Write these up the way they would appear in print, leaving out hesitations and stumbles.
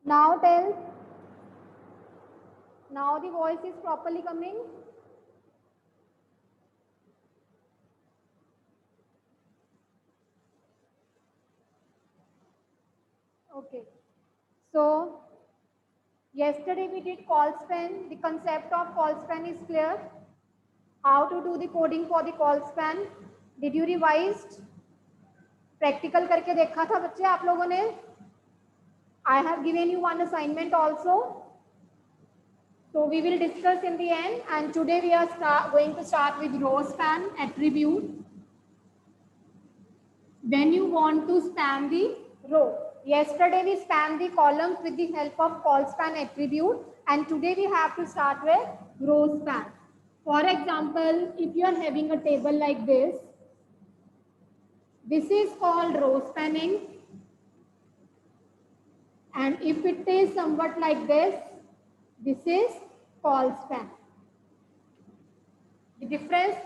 Now tell. Now the voice is properly coming. Okay. So yesterday we did call span. The concept of call span is clear. How to do the coding for the call span? Did you revise? Practical करके देखा था बच्चे आप लोगों ने? I have given you one assignment also. So we will discuss in the end, and today we are going to start with row span attribute. When you want to span the row. Yesterday we spanned the columns with the help of call span attribute, and today we have to start with row span. For example, if you are having a table like this is called row spanning. And if it is somewhat like this is call span. The difference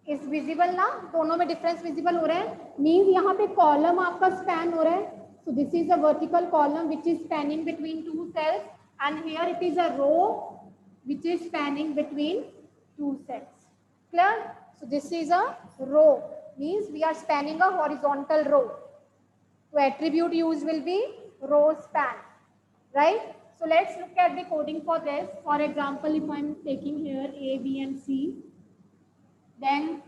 is visible ना, दोनों में difference visible हो रहा है. Means यहाँ पे column आपका span हो रहा है. So this is a vertical column which is spanning between two cells, and here it is a row which is spanning between two cells. Clear? So this is a row. Means we are spanning a horizontal row. So attribute used will be row span, right? So let's look at the coding for this. For example, if I'm taking here A, B, and C, then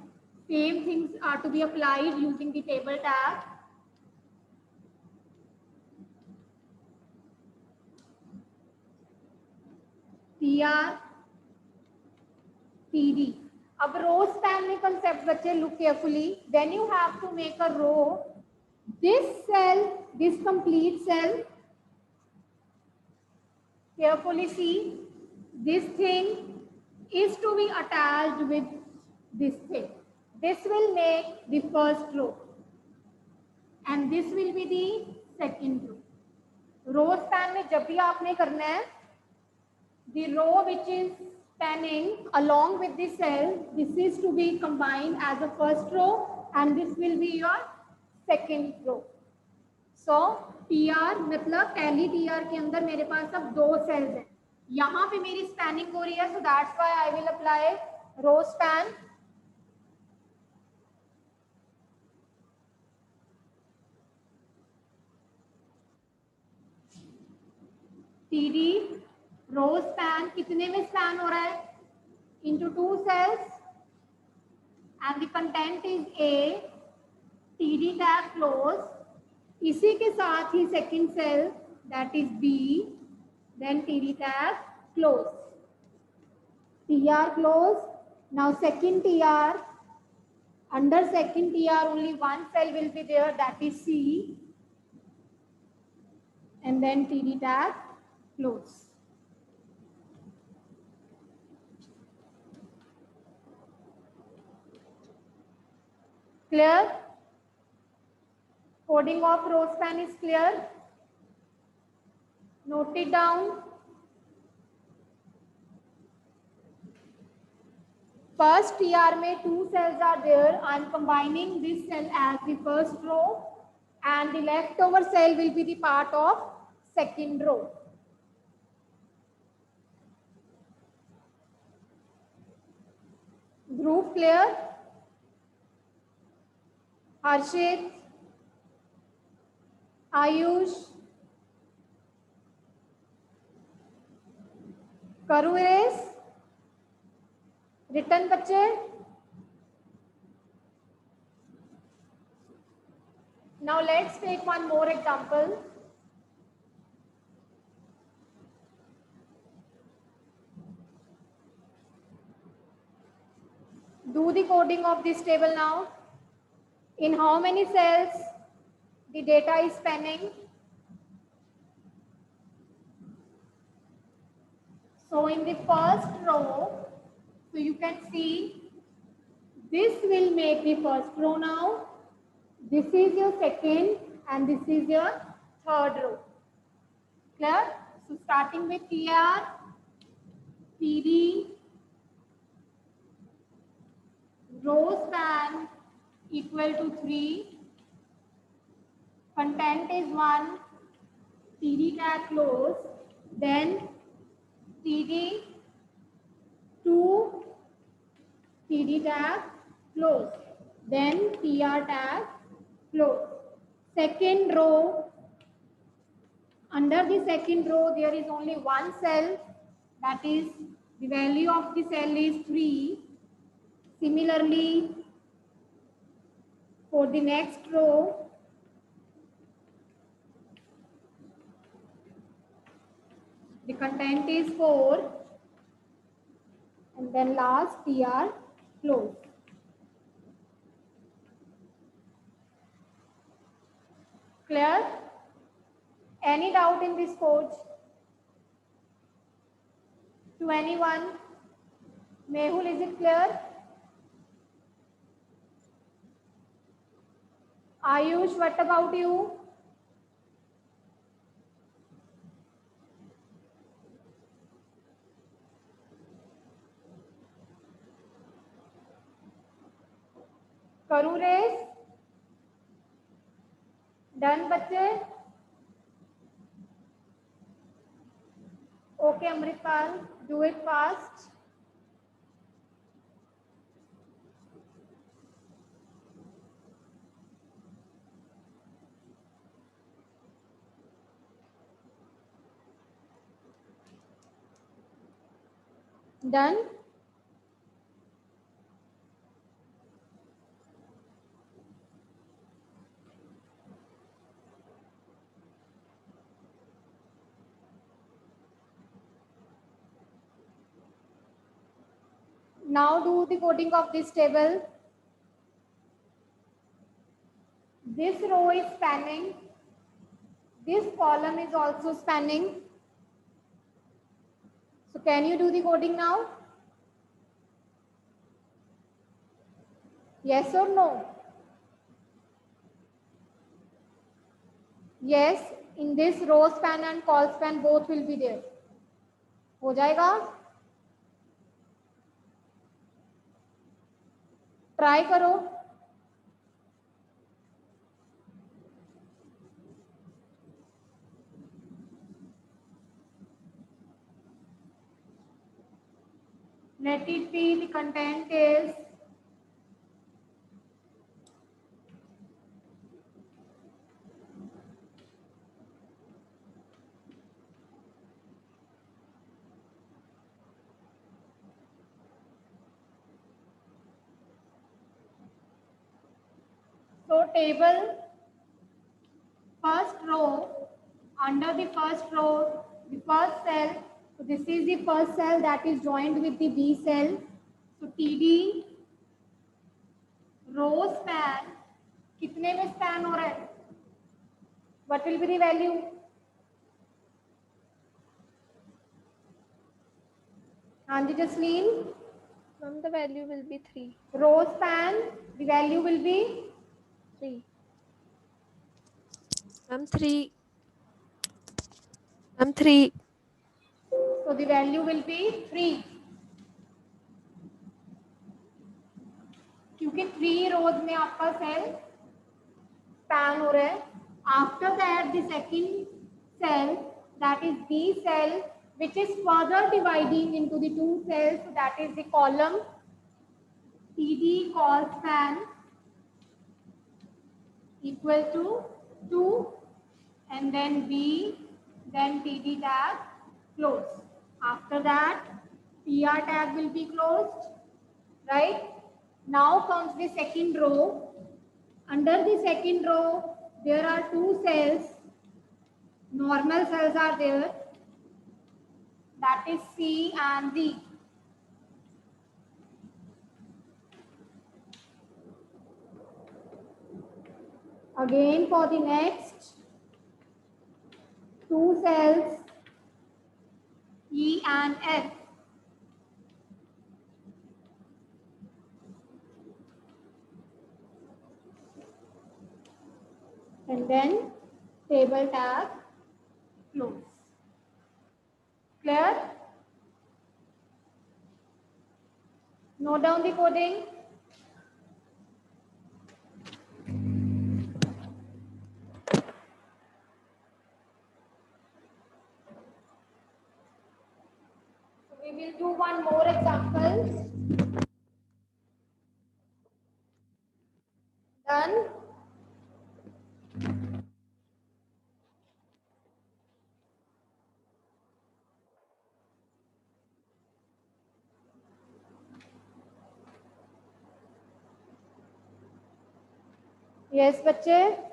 same things are to be applied using the table tag. TR, TD. अब row span में concept बच्चे look carefully. When you have to make a row, this cell, this complete cell, carefully see, this thing is to be attached with this thing. This will make the first row, and this will be the second row. Row span में जब भी आपने करना है, the row which is spanning along with the cell, this is to be combined as a first row, and this will be your second row. So TR मतलब पहली TR के अंदर मेरे पास अब दो cells हैं. यहाँ पे मेरी spanning हो रही है, so that's why I will apply row span. TD row span कितने में span हो रहा है? Into two cells, and the content is A. TD tag close. इसी के साथ ही second cell that is B. Then TD tag close. TR close. Now second TR. Under second TR only one cell will be there, that is C. And then TD tag close. Clear? Coding of row span is clear. Note it down. First TR में two cells are there. I am combining this cell as the first row, and the leftover cell will be the part of second row. Dhruv, clear? Harshit, Ayush, करूँ erase? Written बच्चे? Now let's take one more example. Do the coding of this table now. In how many cells the data is spanning? So in the first row, so you can see this will make the first row now. This is your second, and this is your third row. Clear? So starting with TR, TD, row span equal to 3, content is 1, TD tag close, then TD to TD tag close, then TR tag close. Second row, under the second row there is only one cell, that is the value of the cell is 3. Similarly, for the next row, the content is 4, and then last TR close. Clear? Any doubt in this code? To anyone? Mehul, is it clear? Ayush, what about you? करूँ race? Done बच्चे? Okay, Amritpal, do it fast. Done? Now do the coding of this table. This row is spanning. This column is also spanning. So can you do the coding now? Yes or no? Yes, in this row span and col span both will be there. हो जाएगा? Try करो. Let it be, the content is so table first row, under the first row, the first cell. So this is the first cell that is joined with the B cell. So TD row span कितने में span हो रहा है? What will be the value? हाँ जी Jasleen. Ma'am, the value will be 3. Row span, the value will be 3. Ma'am, 3. Ma'am, 3. So the value will be 3. क्योंकि 3 rows में आपका cell span हो रहा है. After that, the second cell, that is B cell, which is further dividing into the 2 cells, so that is the column TD col span equal to 2, and then B, then TD tag close. After that, TR tag will be closed, right? Now comes the second row. Under the second row, there are 2 cells. Normal cells are there. That is C and D. Again for the next 2 cells, E and F. And then table tag close. Clear? Note down the coding. We will do one more example. Done. Yes, बच्चे.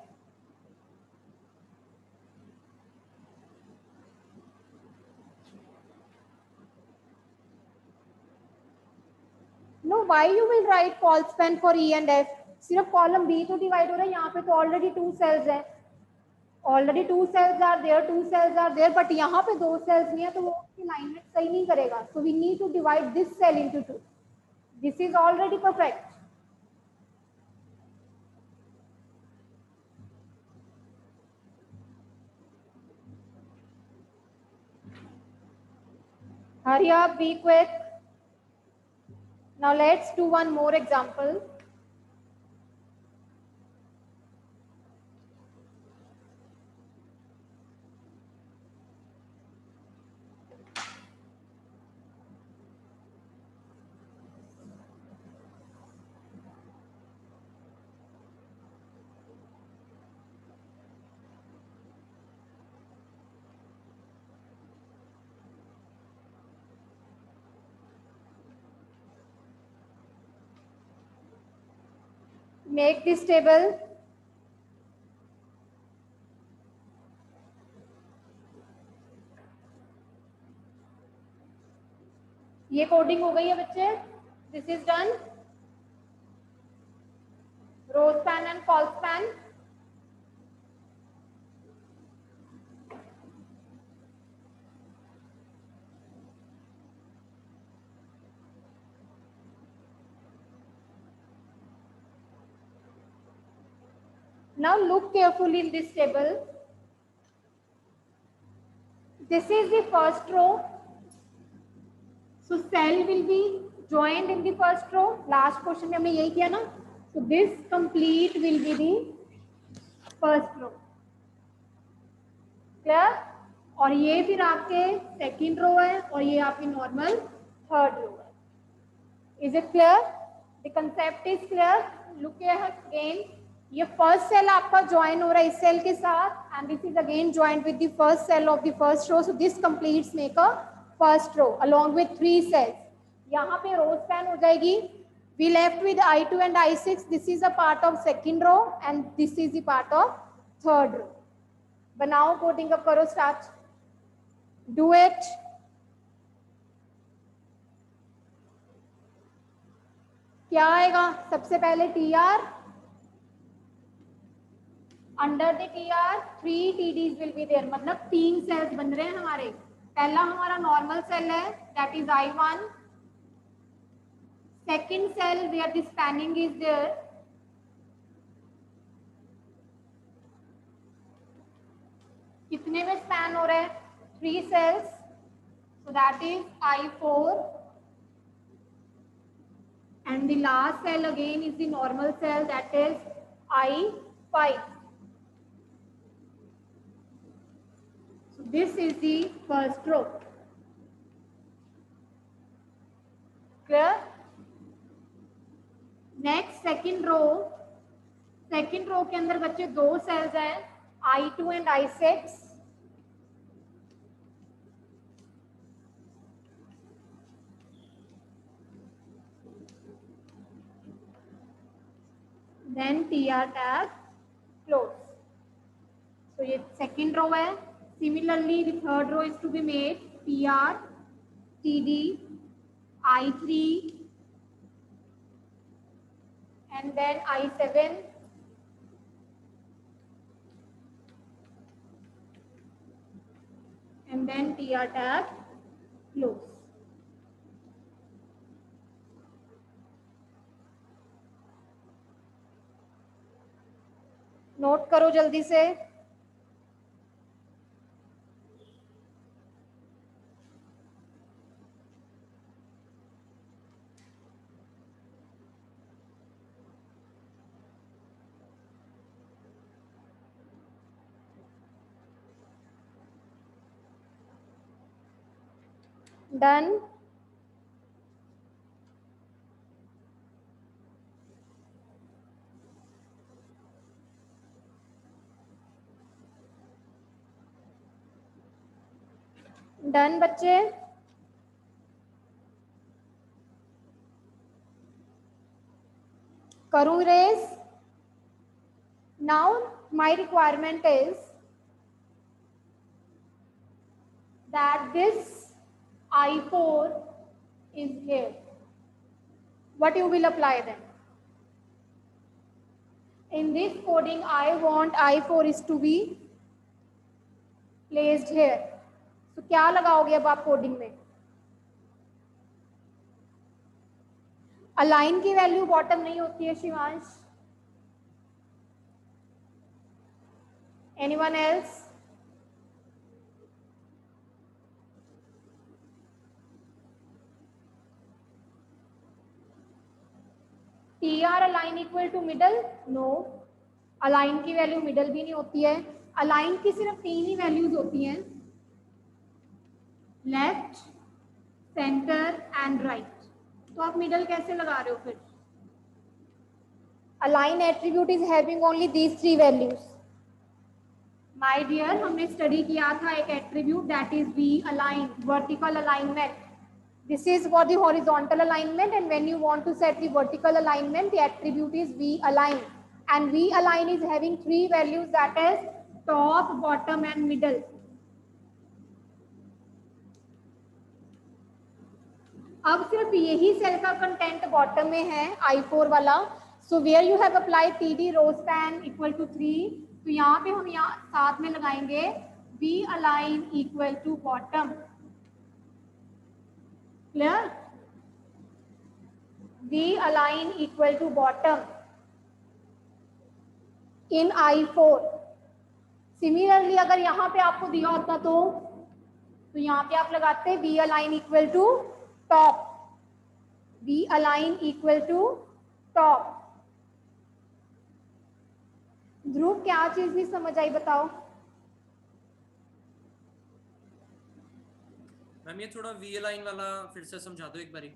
No, why you will write call span for E and F? सिर्फ column B तो divide हो रहा है, यहाँ पे तो already 2 cells है. Already 2 cells are there, 2 cells are there, but यहाँ पे 2 सेल्स नहीं है, तो वो अलाइनमेंट सही नहीं करेगा. So we need to divide this cell into 2. This is already perfect. Hurry up, be quick. Now let's do one more example. Make this table. ये कोडिंग हो गई है बच्चे. This is done. Row span and col span. Now look carefully in this table. This is the first row. So cell will be joined in the first row. Last question में हमने यही किया ना. So this complete will be the first row. Clear? और ये फिर आपके second row है और ये आपकी normal third row है. Is it clear? The concept is clear. Look here again. ये फर्स्ट सेल आपका ज्वाइन हो रहा है इस सेल के साथ and this is again joint with the first cell of the first row. So this completes make a first row along with 3 cells. यहाँ पे रो स्पैन हो जाएगी. We left with I2 and I6. This is a part of second row and this is the part of third row. बनाओ, coding up करो, start. Do it. क्या आएगा सबसे पहले? TR. Under the TR 3 TDs will be there. मतलब 3 cells बन रहे हैं हमारे. पहला हमारा नॉर्मल सेल है, that is I1. Second cell where the spanning is there, कितने में स्पैन हो रहे हैं? 3 cells. So that is I4 and the last cell again is the normal cell, that is I5. So this is the first row. Clear? Next second row. second row के अंदर बच्चे 2 cells हैं, I2 and I6. Then TR tag close. So ये second row है. Similarly, the third row is to be made. TR, TD, I3, and then I7, and then TR tag close. Note करो जल्दी से. Done. Done बच्चे? करूँ race? Now my requirement is that this I4 is here. What you will apply then? In this coding, I want I4 is to be placed here. So क्या लगाओगे अब आप coding में? अलाइन की value bottom नहीं होती है Shivansh? Anyone else? TR align equal to middle? No. Align की वैल्यू मिडल भी नहीं होती है. अलाइन की सिर्फ 3 ही वैल्यूज होती हैं, लेफ्ट, सेंटर एंड राइट. तो आप मिडल कैसे लगा रहे हो फिर? Align attribute is having only these 3 values. My dear, हमने स्टडी किया था एक attribute that is V align, vertical alignment. This is for the horizontal alignment, and when you want to set the vertical alignment, the attribute is V align, and V align is having 3 values, that is top, bottom and middle. अब सिर्फ यही cell का content bottom में है I4 वाला. So where you have applied TD row span equal to 3, तो यहाँ पे हम यहाँ साथ में लगाएंगे V align equal to bottom. Clear? V align equal to bottom in I4. Similarly, अगर यहाँ पे आपको दिया होता तो यहाँ पे आप लगाते V align equal to top. V align equal to top. ध्रुव, क्या चीज नहीं समझ आई बताओ? मैम ये थोड़ा वी अलाइन वाला फिर से समझा दो एक बारी.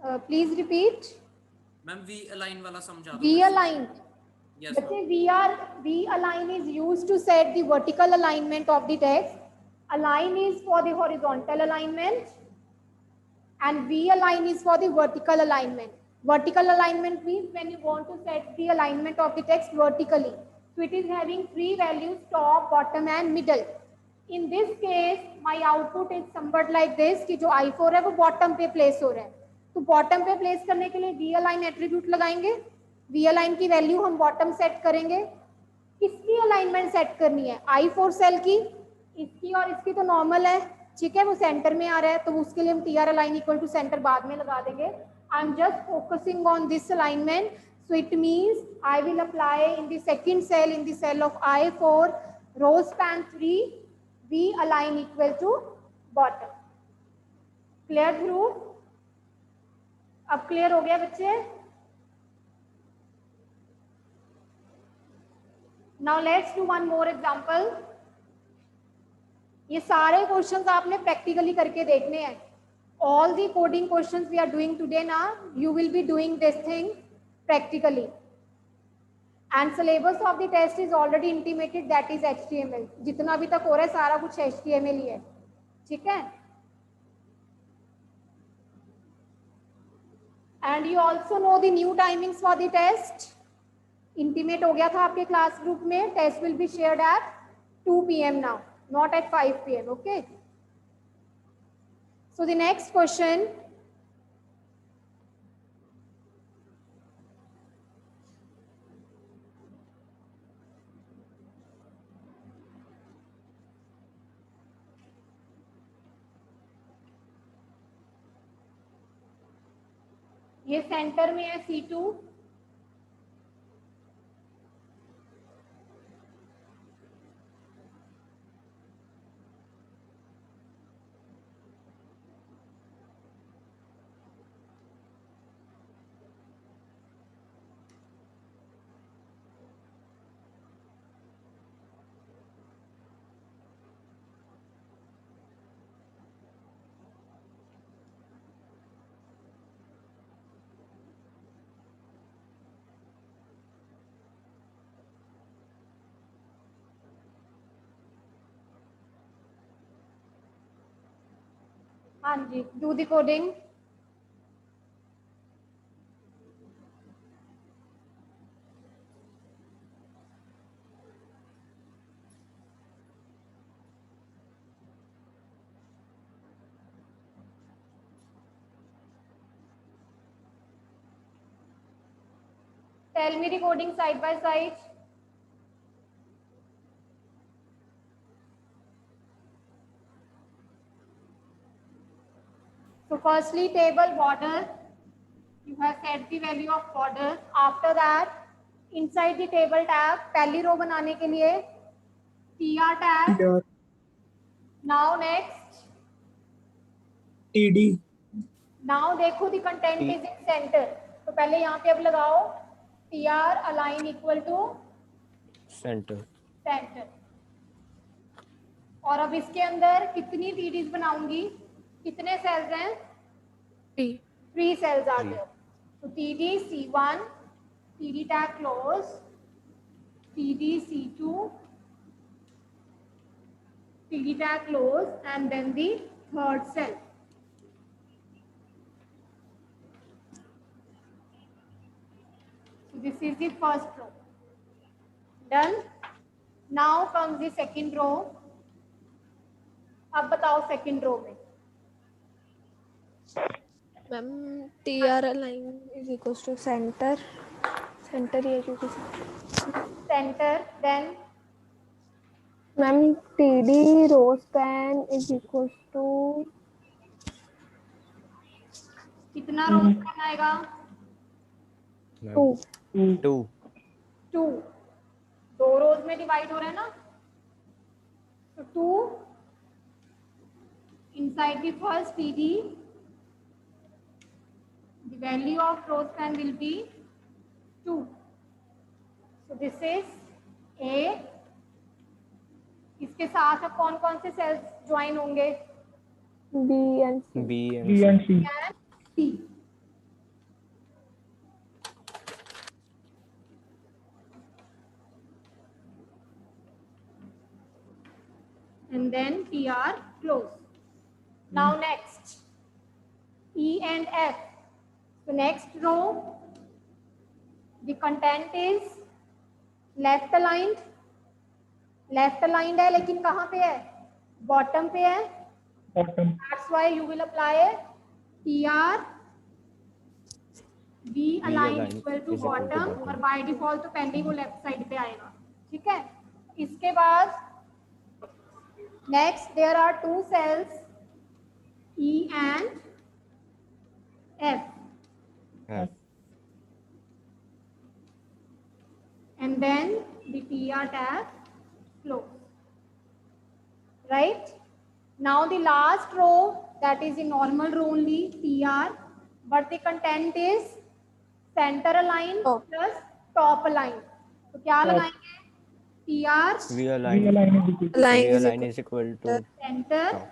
Please repeat. Ma'am V align वाला समझा दो. V align. Yes, बच्चे V align is used to set the vertical alignment of the text. Align is for the horizontal alignment and V align is for the vertical alignment. Vertical alignment means when you want to set the alignment of the text vertically. So it is having 3 values, top, bottom and middle. In this case, my output is somewhat like this कि जो I4 है वो bottom पे place हो रहा है. तो bottom पे place करने के लिए V align attribute लगाएंगे. V align की वैल्यू हम bottom सेट करेंगे. किसकी अलाइनमेंट सेट करनी है? I4 सेल की. इसकी और इसकी तो नॉर्मल है, ठीक है, वो सेंटर में आ रहा है, तो उसके लिए हम TR align equal to center बाद में लगा देंगे. I am just focusing on this alignment. So it means I will apply in the second cell, in the cell of I4, row span 3, V align equal to bottom. Clear through? अब clear हो गया बच्चे? Now let's do one more example. ये सारे questions आपने practically करके देखने हैं. All the coding questions we are doing today now, you will be doing this thing practically. And syllabus of the test is already intimated, that is HTML. जितना अभी तक हो रहा है सारा कुछ HTML ही है, ठीक है? And you also know the new timings for the test. Intimate हो गया था आपके क्लास ग्रुप में. Test will be shared at 2 PM now, not at 5 PM. Okay. So the next question. ये सेंटर में है C2. हाँ जी, do the coding. Tell me the coding side by side. So firstly, table border. You have set the value of border. After that, inside the table tab, पहली रो बनाने के लिए TR tab. TR, Now next. TD, Now देखो the content is in center. तो पहले यहाँ पे अब लगाओ TR align equal to center. center. और अब इसके अंदर कितनी TDs बनाऊंगी? कितने सेल्स हैं? 3. 3 cells are there. So TD C1, TD tag close, TD C2, TD tag close, and then the third cell. So this is the first row. Done. Now comes the second row. अब बताओ second row में. Ma'am, TR align is equals to center. Center ही है क्योंकि Center, then Ma'am, TD row span is equals to कितना row span आएगा? 2. 2. 2. 2 rows में divide हो रहा है ना? So 2 inside the first TD, the value of row span will be 2. So this is A. इसके साथ अब कौन कौन से सेल्स ज्वाइन होंगे? B and C. B and B and C. And C. And then TR close. Now next, E and F. So next row, the content is left aligned. Left aligned है लेकिन कहाँ पे है? Bottom पे है. Bottom. That's why you will apply TR B aligned equal to bottom और by default तो पहले ही वो left side पे आएगा. ठीक है? इसके बाद next there are 2 cells E and F. F. And then the TR tag close. Right? Now the last row, that is the normal row only, TR, but the content is center align Top. plus top align. तो क्या Top. लगाएंगे? TR V V align. align is equal to Align V is align equal is equal to center, top.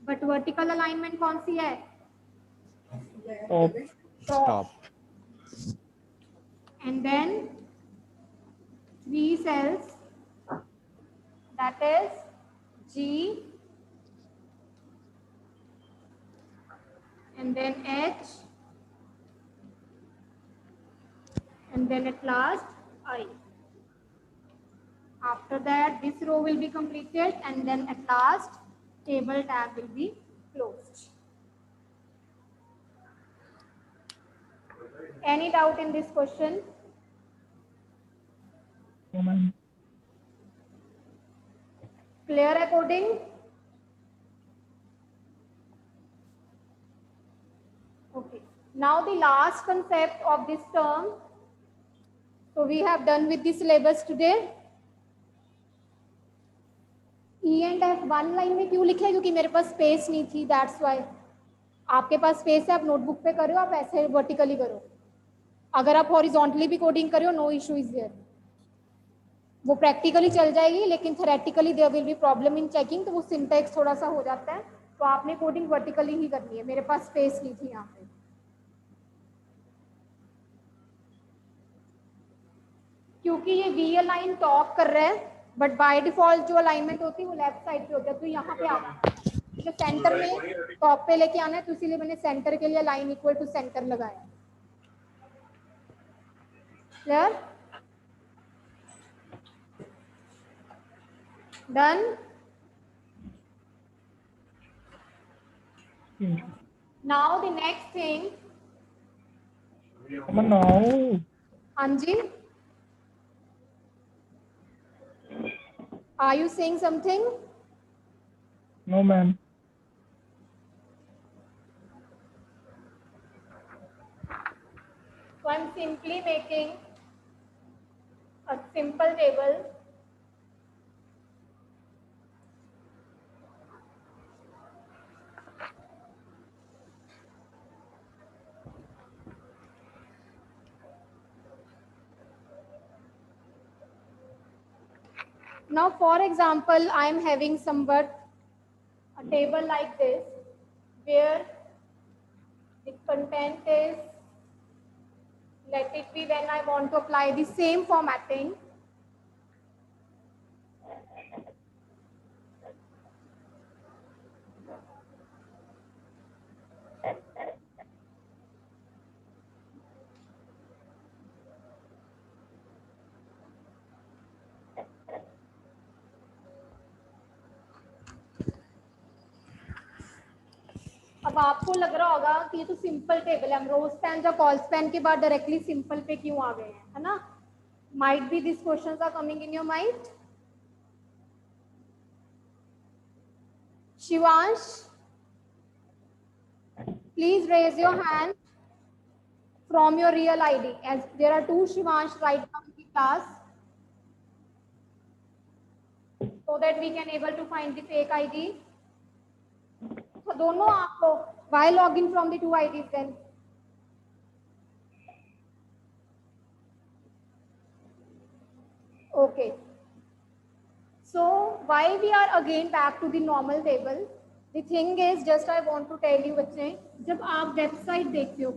but vertical alignment कौन सी है? top. Top. And then 3 cells, that is G, and then H, and then at last I. After that, this row will be completed, and then at last table tab will be closed. Any doubt in this question? No, ma'am. Clear according? Okay. Now the last concept of this term. So we have done with the syllabus today. E and F one line में क्यों लिखे? क्योंकि मेरे पास space नहीं थी, that's why. आपके पास space है, आप नोटबुक पे करो, आप ऐसे वर्टिकली करो. अगर आप हॉरिजॉन्टली भी कोडिंग करो, नो इशू इज देयर. वो प्रैक्टिकली चल जाएगी, लेकिन theoretically there will be problem in checking, तो वो सिंटैक्स थोड़ा सा हो जाता है. तो आपने कोडिंग वर्टिकली ही करनी है. मेरे पास स्पेस नहीं थी यहाँ पे. क्योंकि ये वी अलाइन टॉप कर रहा है, बट बाय डिफॉल्ट जो अलाइनमेंट होती है वो लेफ्ट साइड पे होता है, तो यहाँ पे आना मुझे सेंटर में टॉप पे लेके आना है, तो इसीलिए मैंने सेंटर के लिए लाइन इक्वल टू सेंटर लगाया। Clear? Done? Now the next thing, now हाँ जी, are you saying something? no ma'am. So I'm simply making a simple table. Now, for example, I am having somewhat a table like this, where the content is, let it be when I want to apply the same formatting. अब आपको लग रहा होगा कि ये तो simple table है, हम रो स्पैन या कॉल स्पैन के बाद डायरेक्टली सिंपल पे क्यों आ गए हैं, है ना? Might be this questions are coming in your mind. Shivansh, please raise your hand from your real ID, as there are 2 Shivansh right now in the class, so that we can able to find the fake ID. So दोनों आपको why log in from the 2 IDs then? Okay. So why we are again back to the normal table? The thing is, just I want to tell you बच्चे, जब आप website देखते हो,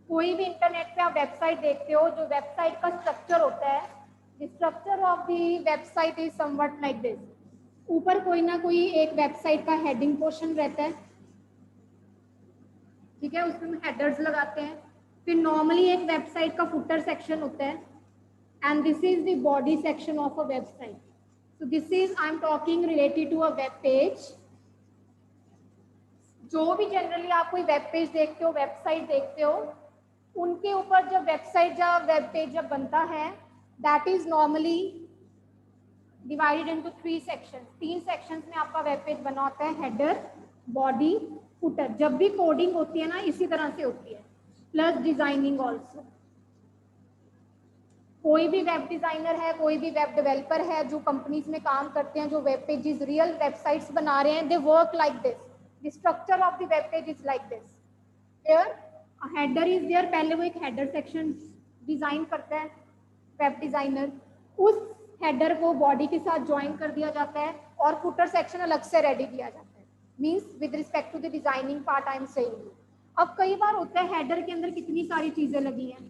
कोई भी internet पे आप वेबसाइट देखते हो, जो वेबसाइट का स्ट्रक्चर होता है, the structure of the website is somewhat like this. ऊपर कोई ना कोई एक वेबसाइट का हेडिंग पोर्शन रहता है, ठीक है, उसमें हम हेडर्स लगाते हैं. फिर नॉर्मली एक वेबसाइट का फुटर सेक्शन होता है, and this is the body section of a website. So this is, I am talking related to a web page. जो भी जनरली आप कोई वेब पेज देखते हो, वेबसाइट देखते हो, उनके ऊपर जब वेबसाइट या वेब पेज जब बनता है, that is normally divided into 3 sections. 3 sections में आपका वेब पेज बना होता है, हेडर, बॉडी, फुटर. जब भी कोडिंग होती है ना, इसी तरह से होती है, प्लस डिजाइनिंग ऑल्सो. कोई भी वेब डिजाइनर है, कोई भी वेब डेवलपर है, जो कंपनीज में काम करते हैं, जो वेब पेजेस, रियल वेबसाइट्स बना रहे हैं, they work like this. The structure of the web page is like this. Here header is there. पहले वो एक हेडर सेक्शन डिजाइन करता है वेब डिजाइनर, उस हेडर को बॉडी के साथ ज्वाइन कर दिया जाता है, और फुटर सेक्शन अलग से रेडी किया जाता है. Means with respect to the designing part I am saying. अब कई बार होता है हेडर के अंदर कितनी सारी चीजें लगी हैं,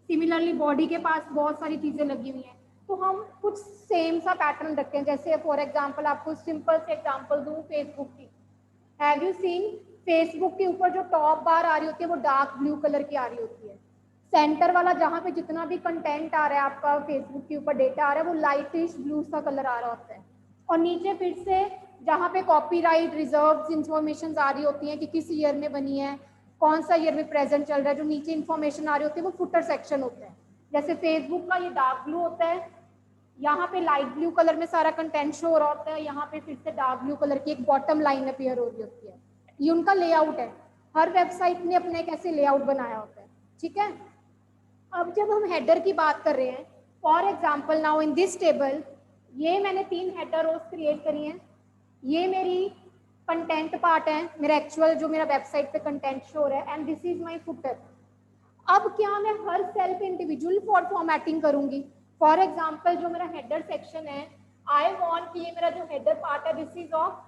सिमिलरली बॉडी के पास बहुत सारी चीजें लगी हुई हैं, तो हम कुछ सेम सा पैटर्न रखते हैं. जैसे फॉर एग्जांपल आपको सिंपल से एग्जांपल दूं फेसबुक की. हैव यू सीन फेसबुक के ऊपर जो टॉप बार आ रही होती है, वो डार्क ब्लू कलर की आ रही होती है. सेंटर वाला जहाँ पे जितना भी कंटेंट आ रहा है, आपका फेसबुक के ऊपर डेटा आ रहा है, वो लाइटिश ब्लू सा कलर आ रहा होता है. और नीचे फिर से जहाँ पे कॉपीराइट रिजर्व इंफॉर्मेशन आ रही होती है कि किस ईयर में बनी है, कौन सा ईयर में प्रेजेंट चल रहा है, जो नीचे इन्फॉर्मेशन आ रही होती है, वो फुटर सेक्शन होता है. जैसे फेसबुक का ये डार्क ब्लू होता है, यहाँ पे लाइट ब्लू कलर में सारा कंटेंट शो हो रहा होता है, यहाँ पे फिर से डार्क ब्लू कलर की एक बॉटम लाइन अपीयर हो रही होती है. ये उनका लेआउट है. हर वेबसाइट ने अपने एक ऐसे लेआउट बनाया होता है, ठीक है. अब जब हम हेडर की बात कर रहे हैं, for example now in this table, ये मैंने 3 हेडर रोज क्रिएट करी हैं. ये मेरी कंटेंट पार्ट है, मेरा एक्चुअल जो मेरा वेबसाइट पे कंटेंट शो है, and this is my footer. अब क्या मैं हर सेल पे इंडिविजुअल फॉर्मेटिंग करूंगी? फॉर एग्जांपल जो मेरा हेडर सेक्शन है, आई वांट कि ये मेरा जो हेडर पार्ट है, this is of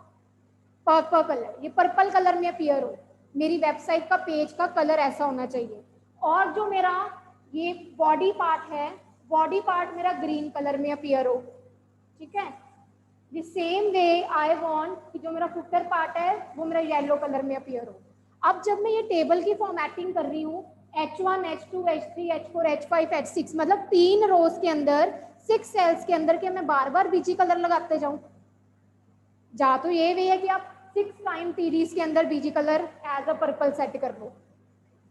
purple colour, ये पर्पल कलर में अपीयर हो. मेरी वेबसाइट का पेज का कलर ऐसा होना चाहिए. और जो मेरा ये बॉडी पार्ट है, बॉडी पार्ट मेरा ग्रीन कलर में अपीयर हो, ठीक है. The same way I want कि जो मेरा फुटर पार्ट है वो मेरा येलो कलर में अपीयर हो। अब जब मैं ये टेबल की फॉर्मेटिंग कर रही हूँ H1, H2, H3, H4, H5, H6 मतलब 3 रोज के अंदर 6 सेल्स के अंदर क्या मैं बार बार बीजी कलर लगाते जाऊं? जा तो ये वे है कि आप 6 टाइम TDs के अंदर BG colour as a purple set कर लो।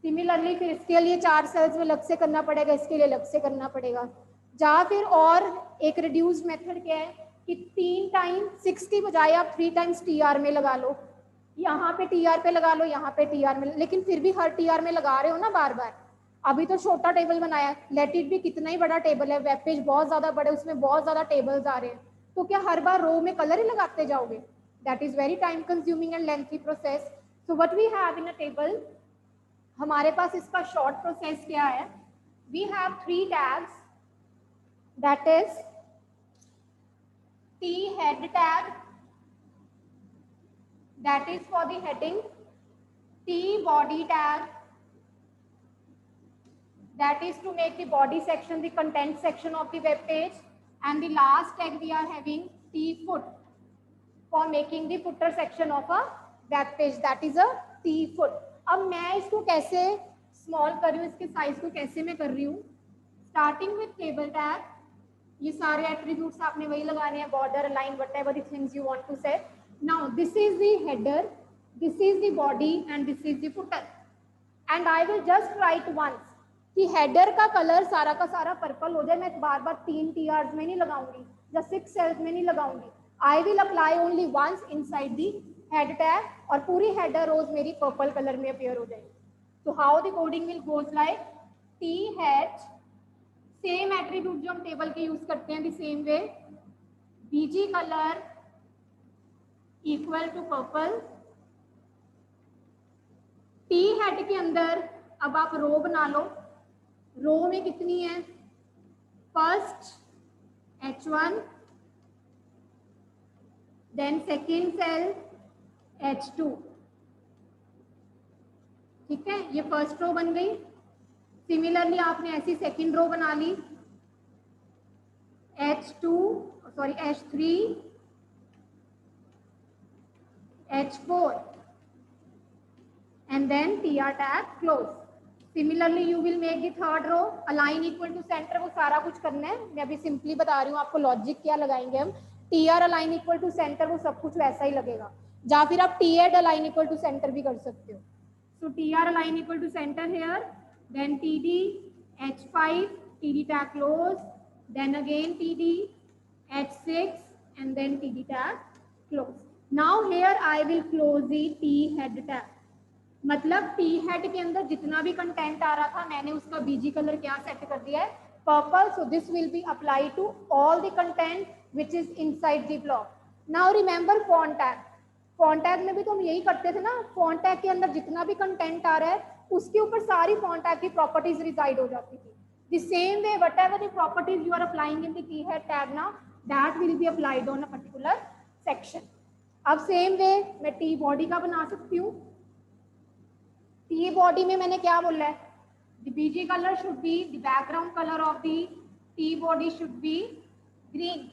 सिमिलरली फिर इसके लिए 4 सेल्स में अलग से करना पड़ेगा, इसके लिए अलग से करना पड़ेगा। जा फिर और एक रिड्यूस मेथड क्या है कि 3 टाइम 6 की बजाय आप 3 टाइम्स TR में लगा लो, यहाँ पे TR पे लगा लो, यहाँ पे TR में, लेकिन फिर भी हर TR में लगा रहे हो ना बार बार। अभी तो छोटा टेबल बनाया, लेट इट भी कितना ही बड़ा टेबल है, वेब पेज बहुत ज्यादा बड़े, उसमें बहुत ज्यादा टेबल्स आ रहे हैं, तो क्या हर बार रो में कलर ही लगाते जाओगे? That is very time consuming and lengthy process. So what we have in a table, हमारे पास इसका शॉर्ट प्रोसेस क्या है? We have 3 tags, that is T head tag, that is for the heading, T body tag, that is to make the body section the content section of the web page, and the last tag we are having T foot for making the footer section of a web page, that is a T foot. अब मैं इसको कैसे small कर रही हूँ, इसके size को कैसे मैं कर रही हूँ? स्टार्टिंग विथ टेबल टैग, ये सारे एट्रीब्यूट्स आपने वही लगाने हैं, border, line, whatever the things you want to set. Now this is the header, this is the body and this is the footer, and I will just write once कि header का colour सारा का सारा purple हो जाए. मैं बार बार 3 TRs में नहीं लगाऊंगी या 6 सेल्स में नहीं लगाऊंगी. I will apply only once inside the head tag, और पूरी हेडर रोज मेरी पर्पल कलर में अपीयर हो जाएगी. तो how the coding will goes like T head, same attribute जो हम टेबल के यूज करते हैं, the same way, BG colour equal to purple. T head के अंदर अब आप रो बना लो. रो में कितनी है? First H1, then second cell H2. ठीक है, ये फर्स्ट रो बन गई. सिमिलरली आपने ऐसी सेकेंड रो बना ली, H3, H4, and then TR tag close. Similarly you will make the third row, align equal to center. वो सारा कुछ करना है, मैं अभी सिंपली बता रही हूँ आपको लॉजिक क्या लगाएंगे हम. TR align equal to center, वो सब कुछ वैसा ही लगेगा. या फिर आप TH align equal to center भी कर सकते हो. So TR align equal to center here, then TD H5, TD tag close, then again TD H6, and then TD tag close. Now here I will close the T head tag. मतलब T head के अंदर जितना भी content आ रहा था मैंने उसका BG colour क्या सेट कर दिया है? Purple. So this will be applied to all the content which is inside the block. Now remember font tag. Font tag में भी तो हम यही करते थे ना. फॉन्ट टैग के अंदर जितना भी कंटेंट आ रहा है उसके ऊपर सारी फॉन्ट टैग की प्रॉपर्टीज रिजाइड हो जाती थी. The same way whatever the properties you are applying in the T head tag now, that will be applied on a particular section. अब सेम वे मैं टी बॉडी का बना सकती हूँ. टी बॉडी में मैंने क्या बोला है? The BG colour should be, the background colour of the T body should be green.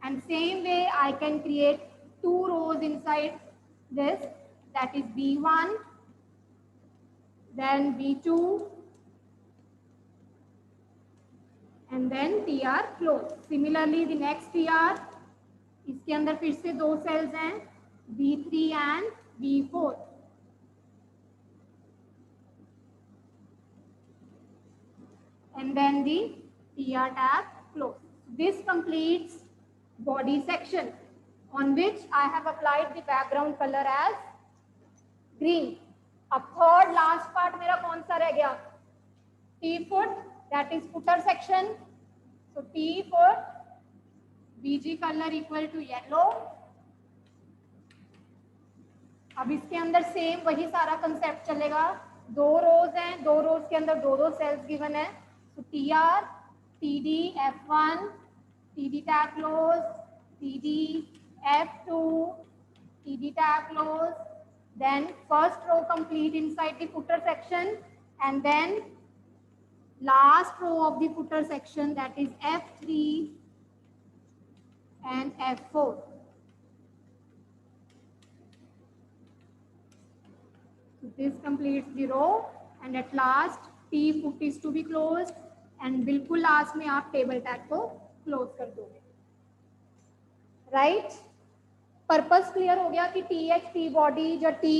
And same way I can create 2 rows inside this, that is B1, then B2, and then TR close. Similarly the next TR, इसके अंदर फिर से 2 sales हैं, B3 and B4. And then the TR tag close. This completes body section on which I have applied the background color as green. अब third last part मेरा कौन सा रह गया? T foot, that is footer section. So T foot, BG color equal to yellow. अब इसके अंदर same वही सारा कंसेप्ट चलेगा. 2 रोज हैं, 2 रोज के अंदर 2 सेल्स गिवन है. तो TR, TD F1, TD tag close, TD F2, TD tag close, then first row complete inside the footer section, and then last row of the footer section, that is F3, and F4. So this completes the row and at last T foot is to be closed and बिल्कुल last में आप table tag को close कर दोगे. Right? Purpose clear हो गया कि T H T body या टी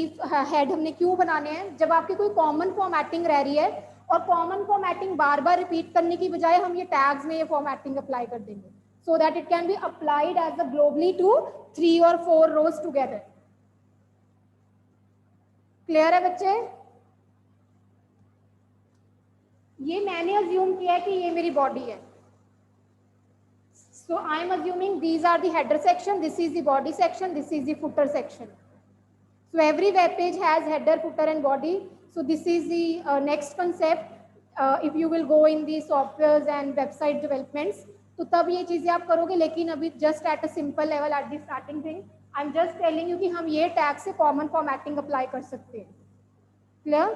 हेड हमने क्यों बनाने हैं. जब आपकी कोई कॉमन फॉर्मेटिंग रह रही है और कॉमन फॉर्मेटिंग बार बार रिपीट करने की बजाय हम ये टैग्स में ये फॉर्मेटिंग अप्लाई कर देंगे so that it can be applied as a globally to 3 or 4 rows together. Clear है बच्चे? ये मैंने अज्यूम किया है कि ये मेरी बॉडी है. So I am assuming these are the header section, this is the body section, this is the footer section. So every web page has header, footer and body. So this is the next concept. If you will go in the softwares and website developments, तो तब ये चीजें आप करोगे. लेकिन अभी just at a simple level at the starting thing, I'm just telling you कि हम ये टैग से common formatting apply कर सकते हैं. Clear?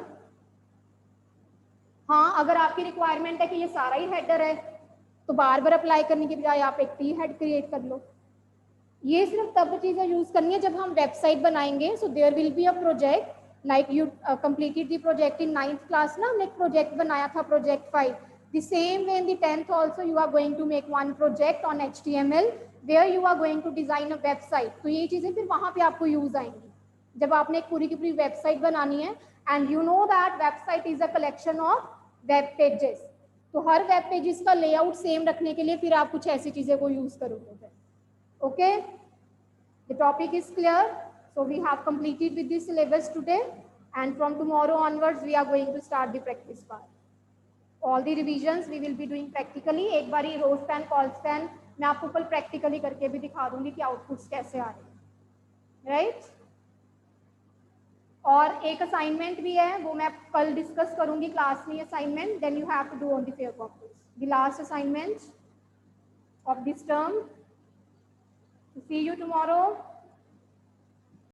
हाँ, अगर आपकी रिक्वायरमेंट है कि ये सारा ही हेडर है तो बार बार अप्लाई करने की बजाय आप एक टी हेड क्रिएट कर लो. ये सिर्फ तब चीजें यूज करनी है जब हम वेबसाइट बनाएंगे. So there will be a project like you completed the project in 9th class ना. हमने एक प्रोजेक्ट बनाया था project 5. The same way in the 10th also you are going to make one project on HTML where you are going to design a website. तो ये चीजें फिर वहां पे आपको यूज आएंगी जब आपने एक पूरी की पूरी वेबसाइट बनानी है. And you know that website is a collection of web pages. तो हर वेब पेजेस का लेआउट सेम रखने के लिए फिर आप कुछ ऐसी चीजें को यूज करोगे. Okay, the topic is clear. So we have completed with this syllabus today and from tomorrow onwards we are going to start the practice part. All the revisions we will be doing practically. एक बार row span col span मैं आपको कल practically करके भी दिखा दूंगी कि आउटपुट्स कैसे आ रहे हैं. राइट? और एक असाइनमेंट भी है, वो मैं कल डिस्कस करूंगी क्लास में. Assignment then you have to do on the fair copies. The last assignment of this term. See you tomorrow.